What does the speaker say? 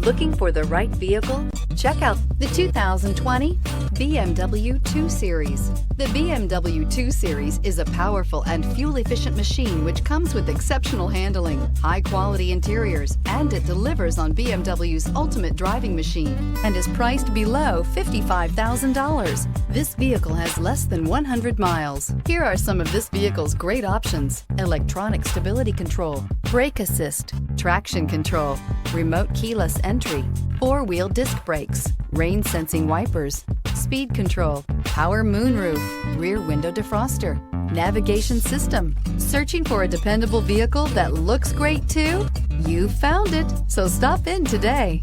Looking for the right vehicle? Check out the 2020 BMW 2 Series. The BMW 2 Series is a powerful and fuel-efficient machine which comes with exceptional handling, high-quality interiors, and it delivers on BMW's ultimate driving machine and is priced below $55,000. This vehicle has less than 100 miles. Here are some of this vehicle's great options: electronic stability control, brake assist, traction control, remote keyless entry, four-wheel disc brakes, rain sensing wipers, speed control, power moonroof, rear window defroster, navigation system. Searching for a dependable vehicle that looks great too? You found it, so stop in today.